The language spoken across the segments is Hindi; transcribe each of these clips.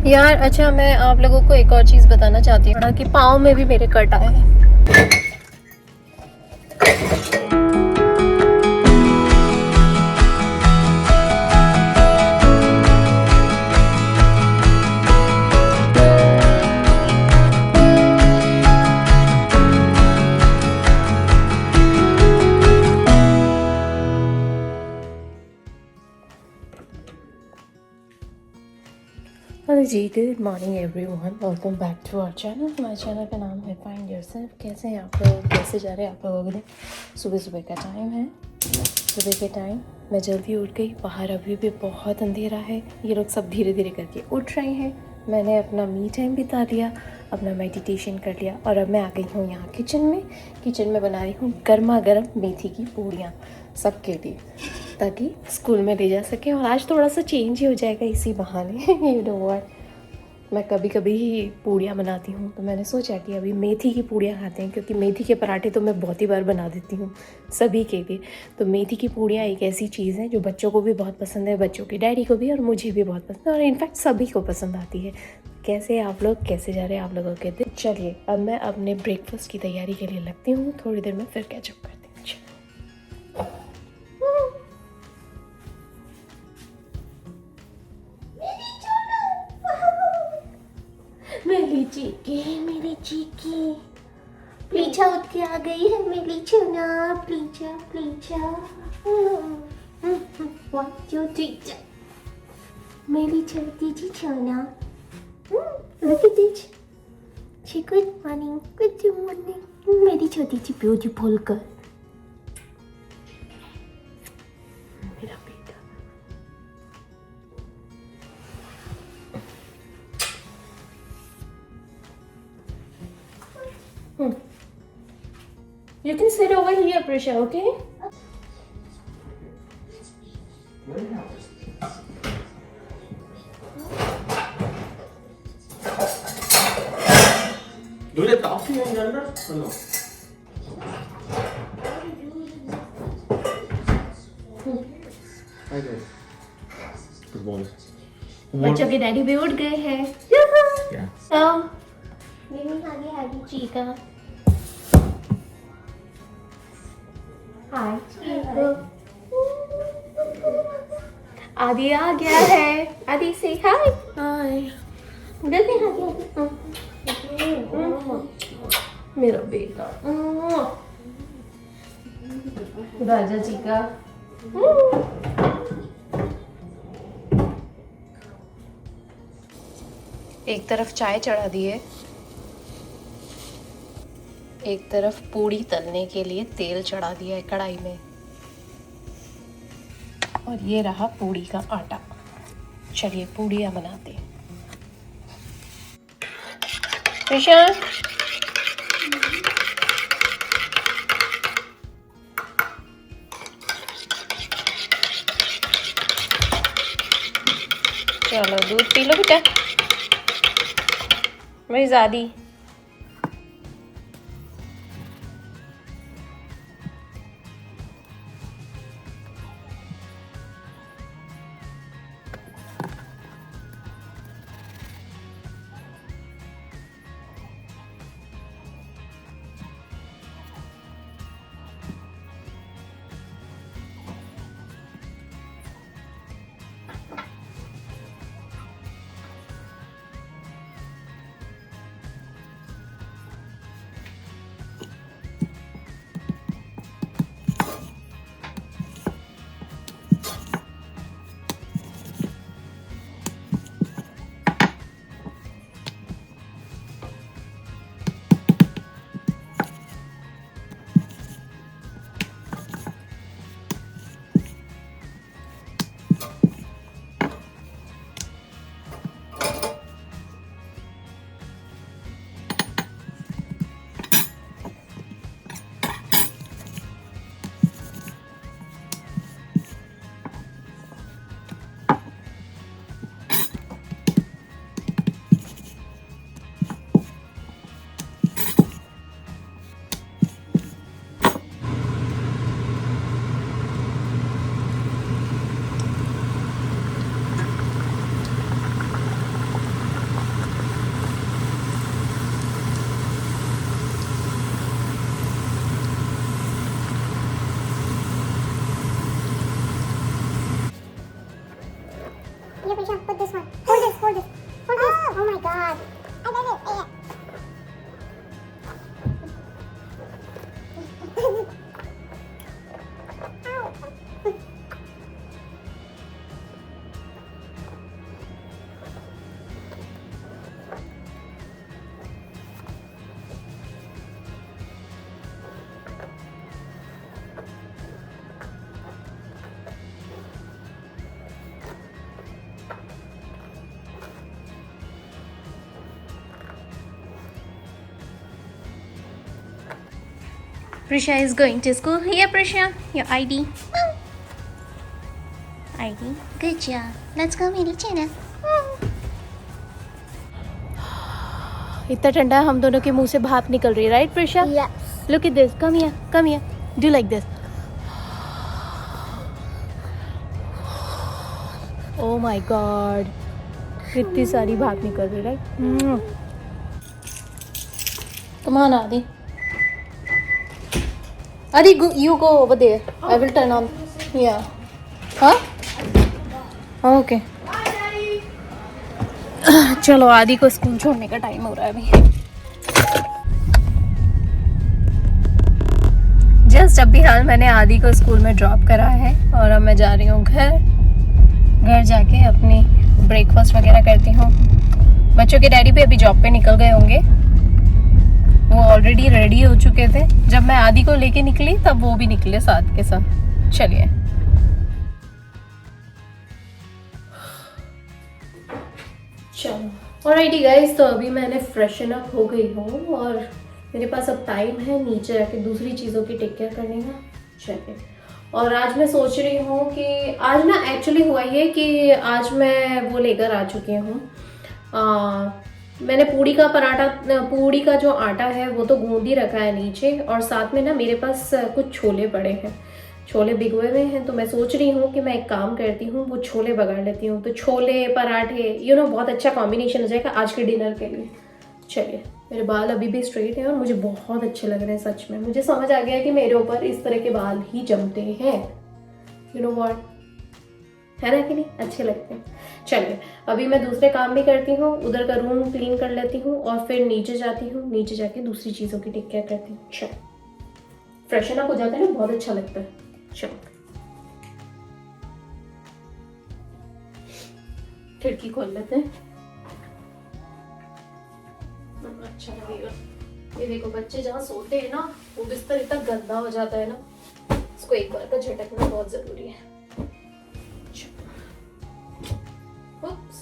यार अच्छा, मैं आप लोगों को एक और चीज़ बताना चाहती हूँ कि पाँव में भी मेरे कट आए हैं। हेलो जी, good morning everyone, welcome back to our channel. हमारे चैनल का नाम है फाइंड योरसेल्फ। कैसे हैं आप लोग, कैसे जा रहे हैं आप लोगों के दिन? सुबह सुबह का टाइम है, सुबह के टाइम मैं जल्दी उठ गई। बाहर अभी भी बहुत अंधेरा है, ये लोग सब धीरे धीरे करके उठ रहे हैं। मैंने अपना मी टाइम बिता लिया, अपना मेडिटेशन कर लिया और अब मैं आ गई हूँ यहाँ किचन में बना रही हूँ गर्मा गर्म मेथी की पूड़ियाँ सबके लिए, ताकि स्कूल में ले जा सकें। और आज थोड़ा सा चेंज ही हो जाएगा इसी बहाने। यू नो व्हाट, मैं कभी कभी ही पूड़ियाँ बनाती हूँ, तो मैंने सोचा कि अभी मेथी की पूड़ियाँ खाते हैं, क्योंकि मेथी के पराठे तो मैं बहुत ही बार बना देती हूँ सभी के लिए। तो मेथी की पूड़ियाँ एक ऐसी चीज़ है जो बच्चों को भी बहुत पसंद है, बच्चों के डैडी को भी, और मुझे भी बहुत पसंद है, और इनफैक्ट सभी को पसंद आती है। कैसे आप लोग, कैसे जा रहे हैं आप लोगों के दिन? चलिए अब मैं अपने ब्रेकफास्ट की तैयारी के लिए लगती हूँ, थोड़ी देर में फिर कैचअप करती हूँ। मेरी चीकी प्लीचा उठ के आ गई है, मेरी चुना प्लीचा प्लीचा। व्हाट यू टीचर, मेरी छोटी सी चुना। Look at this, she good morning, मेरी छोटी सी ब्यूटीफुल गर्ल, मेरा बेटा। You can sit over here, Prisha, okay? Do they talk to you in Kannada or no? Hi guys. Good morning. बच्चों के डैडी भी उठ गए हैं। Yeah. हाय चीका, हाय चीकू। आदि आ गया है, आदि से हाय। हाय, जल्दी हाय। मेरा बेटा राजा जी का। एक तरफ चाय चढ़ा दिए, एक तरफ पूड़ी तलने के लिए तेल चढ़ा दिया है कढ़ाई में, और ये रहा पूड़ी का आटा। चलिए पूड़ियाँ बनाते हैं। प्रशांत, चलो दूध पी लो बेटा। मेरी ज़ादी Here, Prisha, put this one. Hold this, hold this. Hold this. Oh my god. I did it. Yeah. Ow. Prisha is going to school. Here, Prisha, your ID. ID. Good job. Let's go, मेरी चेना. इतना ठंडा है, हम दोनों के मुंह से भाप निकल रही है, right Prisha? Yes. Look at this, come here, come here, do like this. Oh my God, कितनी सारी भाप निकल रही है, राइट? कम ऑन आदि. Adi, you go over there. I will turn on. Yeah. Huh? Okay. चलो आदि को स्कूल छोड़ने का टाइम हो रहा है अभी. जस्ट अभी हाल मैंने आदि को स्कूल में ड्रॉप करा है और अब मैं जा रही हूँ घर जाके अपनी ब्रेकफास्ट वगैरह करती हूँ. बच्चों के डैडी भी अभी जॉब पे निकल गए होंगे, वो ऑलरेडी रेडी हो चुके थे. जब मैं आदि को लेके निकली तब वो भी निकले साथ के साथ. चलिए. चलो ऑलराइटी गाइस, तो अभी मैंने फ्रेशन अप हो गई हूँ और मेरे पास अब टाइम है नीचे जाके दूसरी चीज़ों की टेक केयर करने का. चलिए. और आज मैं सोच रही हूँ कि आज ना एक्चुअली हुआ ये कि आज मैं वो लेकर आ चुकी हूँ. मैंने पूड़ी का जो आटा है वो तो गूंद ही रखा है नीचे, और साथ में ना मेरे पास कुछ छोले पड़े हैं, छोले भिगोए हुए हैं. तो मैं सोच रही हूँ कि मैं एक काम करती हूँ, वो छोले बगाड़ लेती हूँ. तो छोले पराठे बहुत अच्छा कॉम्बिनेशन हो जाएगा आज के डिनर के लिए. चलिए. मेरे बाल अभी भी स्ट्रेट हैं और मुझे बहुत अच्छे लग रहे हैं सच में. मुझे समझ आ गया कि मेरे ऊपर इस तरह के बाल ही जमते हैं. यू नो व्हाट, है ना कि नहीं, अच्छे लगते हैं. चलिए अभी मैं दूसरे काम भी करती हूँ, उधर का रूम क्लीन कर लेती हूँ और फिर नीचे जाती हूँ, नीचे जाके दूसरी चीज़ों की टेक केयर करती हूँ. चलो फ्रेशन अप हो जाता है ना, बहुत अच्छा लगता है. चलो खिड़की खोल लेते हैं, अच्छा लगेगा. ये देखो बच्चे जहाँ सोते हैं ना वो बिस्तर इतना गंदा हो जाता है ना, इसको एक बार का झटकना बहुत जरूरी है. Oops.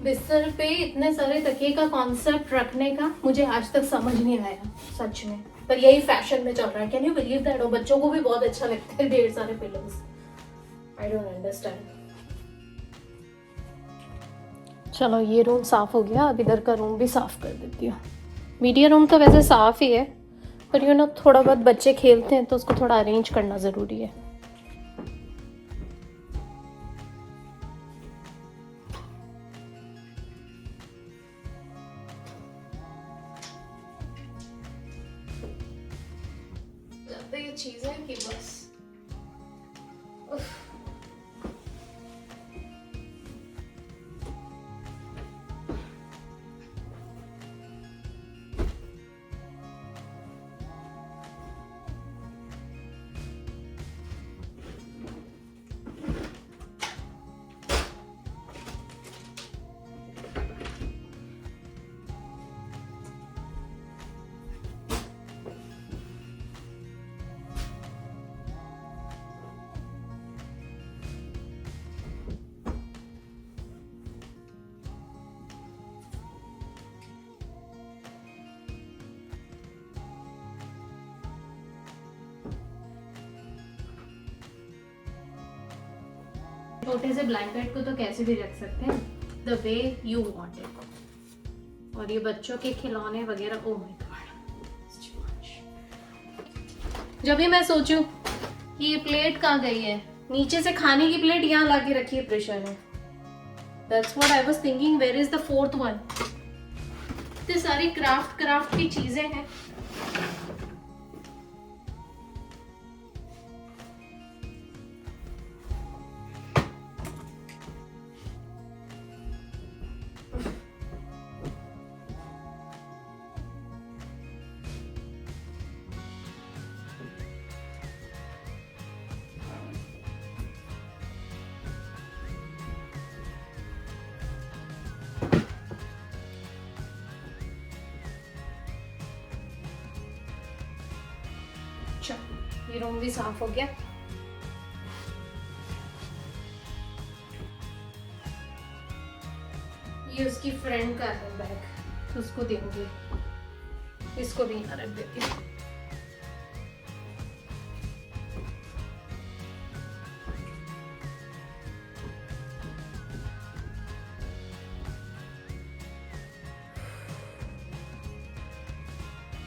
बिस्तर पे इतने सारे तकिए का कॉन्सेप्ट रखने का मुझे आज तक समझ नहीं आया सच में, पर यही फैशन में चल रहा है. Can you believe that? और बच्चों को भी बहुत अच्छा लगता है ढेर सारे पिलोज. I don't understand. चलो ये रूम साफ हो गया, अब इधर का रूम भी साफ कर देती हूँ. मीडिया रूम तो वैसे साफ ही है, पर थोड़ा बहुत बच्चे खेलते हैं तो उसको थोड़ा अरेंज करना ज़रूरी है. ये चीज़ें कि बस छोटे से ब्लैंकेट को तो कैसे भी रख सकते हैं, the way you want it. और ये बच्चों के खिलौने वगैरह, ओह माय गॉड। जब भी मैं सोचूं कि ये प्लेट कहाँ गई है, नीचे से खाने की प्लेट यहाँ ला के रखी है प्रेशा ने। That's what I was thinking, where is the fourth one? इतनी सारी क्राफ्ट की चीजें हैं। ये रूम भी साफ हो गया। ये उसकी फ्रेंड का है बैग, तो उसको देंगे। इसको भी यहाँ रख देती हूँ।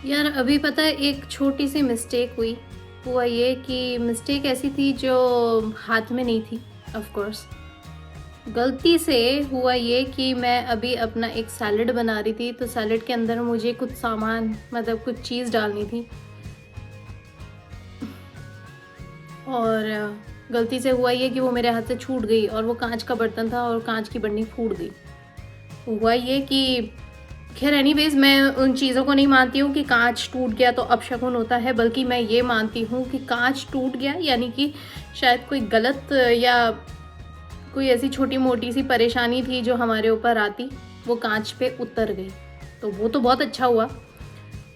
यार अभी पता है एक छोटी सी मिस्टेक हुआ ये कि मिस्टेक ऐसी थी जो हाथ में नहीं थी। ऑफ कोर्स गलती से हुआ ये कि मैं अभी अपना एक सैलेड बना रही थी, तो सैलेड के अंदर मुझे कुछ सामान मतलब कुछ चीज़ डालनी थी और गलती से हुआ ये कि वो मेरे हाथ से छूट गई और वो कांच का बर्तन था और कांच की बर्नी फूट गई। हुआ ये कि खैर एनीवेज मैं उन चीज़ों को नहीं मानती हूँ कि कांच टूट गया तो अपशकुन होता है, बल्कि मैं ये मानती हूँ कि कांच टूट गया यानी कि शायद कोई गलत या कोई ऐसी छोटी मोटी सी परेशानी थी जो हमारे ऊपर आती, वो कांच पे उतर गई, तो वो तो बहुत अच्छा हुआ।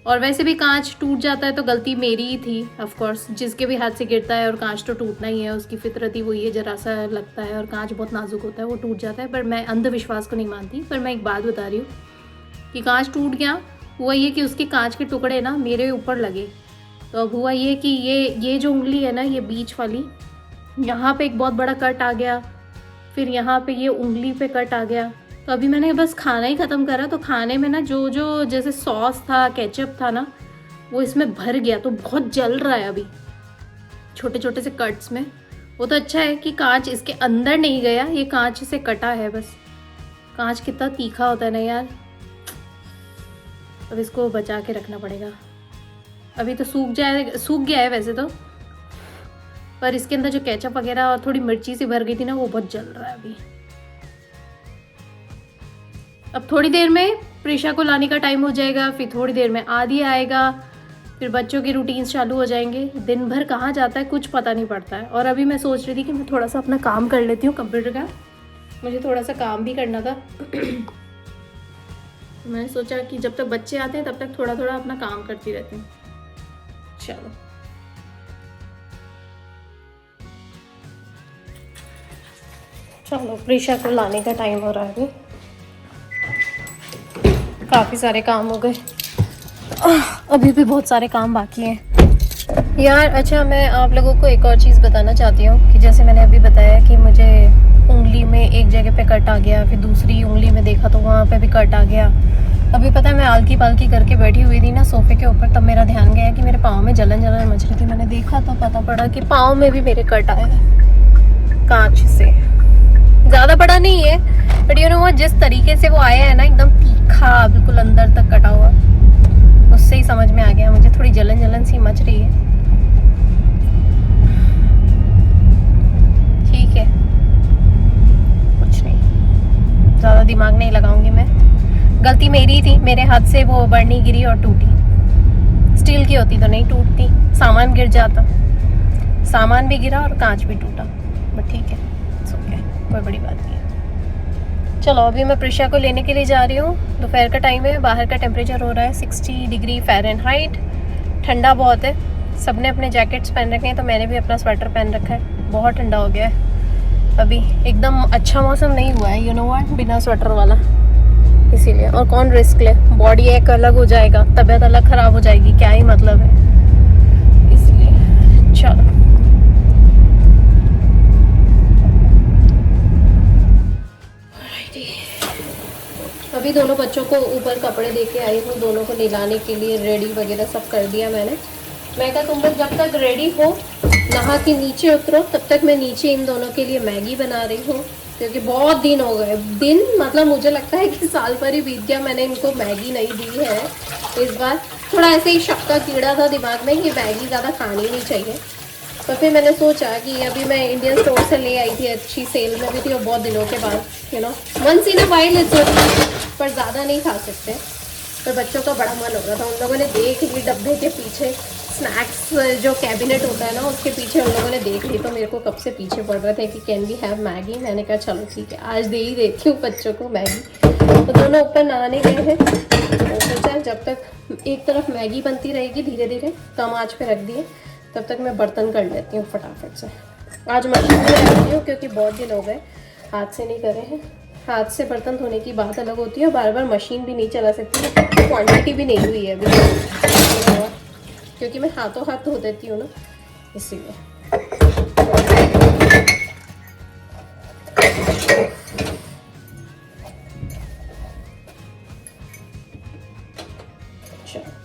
और वैसे भी कांच टूट जाता है तो गलती मेरी ही थी। ऑफ कोर्स जिसके भी हाथ से गिरता है और कांच तो टूटना ही है, उसकी फितरत ही वही है, जरा सा लगता है और कांच बहुत नाजुक होता है, वो टूट जाता है। पर मैं अंधविश्वास को नहीं मानती। पर मैं एक बात बता रही हूँ कि कांच टूट गया, हुआ ये कि उसके कांच के टुकड़े ना मेरे ऊपर लगे। तो अब हुआ ये कि ये जो उंगली है ना, ये बीच वाली, यहाँ पे एक बहुत बड़ा कट आ गया, फिर यहाँ पे ये उंगली पे कट आ गया। तो अभी मैंने बस खाना ही ख़त्म करा, तो खाने में ना जो जैसे सॉस था, केचप था ना, वो इसमें भर गया, तो बहुत जल रहा है अभी छोटे छोटे से कट्स में। वो तो अच्छा है कि कांच इसके अंदर नहीं गया, ये कांच से कटा है बस। कांच कितना तीखा होता है ना यार। अब इसको बचा के रखना पड़ेगा। अभी तो सूख गया है वैसे तो, पर इसके अंदर जो केचप वगैरह और थोड़ी मिर्ची सी भर गई थी ना, वो बहुत जल रहा है अभी। अब थोड़ी देर में प्रीशा को लाने का टाइम हो जाएगा, फिर थोड़ी देर में आदि आएगा, फिर बच्चों के रूटीन्स चालू हो जाएंगे। दिन भर कहाँ जाता है कुछ पता नहीं पड़ता है। और अभी मैं सोच रही थी कि मैं थोड़ा सा अपना काम कर लेती हूँ कंप्यूटर का, मुझे थोड़ा सा काम भी करना था। मैंने सोचा कि जब तक बच्चे आते हैं तब तक थोड़ा थोड़ा अपना काम करती रहती हूँ। चलो प्रीशा को लाने का टाइम हो रहा है। अभी काफ़ी सारे काम हो गए, अभी भी बहुत सारे काम बाकी हैं यार। अच्छा मैं आप लोगों को एक और चीज़ बताना चाहती हूँ कि जैसे मैंने अभी बताया कि मुझे उंगली में एक जगह पे कट आ गया, फिर दूसरी उंगली में देखा तो वहाँ पे भी कट आ गया। अभी पता है मैं आलकी पालकी करके बैठी हुई थी ना सोफे के ऊपर, तब मेरा ध्यान गया कि मेरे पाँव में जलन मच रही थी। मैंने देखा तो पता पड़ा कि पाँव में भी मेरे कट आया है कांच से। ज़्यादा बड़ा नहीं है, बट यू नो वो जिस तरीके से वो आया है ना, एकदम तीखा, बिल्कुल अंदर तक कटा हुआ, उससे ही समझ में आ गया मुझे थोड़ी जलन सी मच रही है। ठीक है, कुछ नहीं, ज़्यादा दिमाग नहीं लगाऊंगी मैं। गलती मेरी थी, मेरे हाथ से वो बर्नी गिरी और टूटी। स्टील की होती तो नहीं टूटती, सामान गिर जाता। सामान भी गिरा और कांच भी टूटा, बट ठीक है, कोई बड़ी बात नहीं है। चलो अभी मैं प्रीशा को लेने के लिए जा रही हूँ। दोपहर का टाइम है, बाहर का टेम्परेचर हो रहा है 60 डिग्री फ़ारेनहाइट, ठंडा बहुत है। सबने अपने जैकेट्स पहन रखे हैं, तो मैंने भी अपना स्वेटर पहन रखा है। बहुत ठंडा हो गया है अभी, एकदम अच्छा मौसम नहीं हुआ है, यू नो व्हाट, बिना स्वेटर वाला, इसीलिए। और कौन रिस्क ले, बॉडी एक अलग हो जाएगा, तबीयत अलग ख़राब हो जाएगी, क्या ही मतलब है, इसलिए। चलो अभी दोनों बच्चों को ऊपर कपड़े दे के आई हूँ, दोनों को नहलाने के लिए रेडी वगैरह सब कर दिया मैंने। मैं कहा तुम लोग जब तक रेडी हो नहा के नीचे उतरो, तब तक मैं नीचे इन दोनों के लिए मैगी बना रही हूँ, क्योंकि बहुत दिन हो गए। दिन मतलब मुझे लगता है कि साल भर ही बीत गया, मैंने इनको मैगी नहीं दी है इस बार। थोड़ा ऐसे ही शक का कीड़ा था दिमाग में कि मैगी ज़्यादा खानी नहीं चाहिए, तो फिर मैंने सोचा कि अभी मैं इंडियन स्टोर से ले आई थी, अच्छी सेल में भी थी और बहुत दिनों के बाद once in a while it's okay, पर ज़्यादा नहीं खा सकते। तो बच्चों का बड़ा मन हो रहा था, उन लोगों ने देख ली डब्बे के पीछे, स्नैक्स जो कैबिनेट होता है ना उसके पीछे उन लोगों ने देख ली, तो मेरे को कब से पीछे पड़ रहे थे कि कैन वी हैव मैगी। मैंने कहा चलो ठीक है, आज दे ही देती हूँ बच्चों को मैगी। तो दोनों ऊपर नहाने गए हैं, तो सोचा जब तक एक तरफ मैगी बनती रहेगी धीरे धीरे कम आँच पे रख दिए, तब तक मैं बर्तन कर लेती हूँ फटाफट से। आज मशीन में रख रही हूँ क्योंकि बहुत दिन हो गए हाथ से नहीं करे हैं। हाथ से बर्तन धोने की बात अलग होती है, बार बार मशीन भी नहीं चला सकती, क्वांटिटी भी नहीं हुई है अभी, क्योंकि मैं हाथों हाथ धो देती हूँ ना, इसीलिए। चलो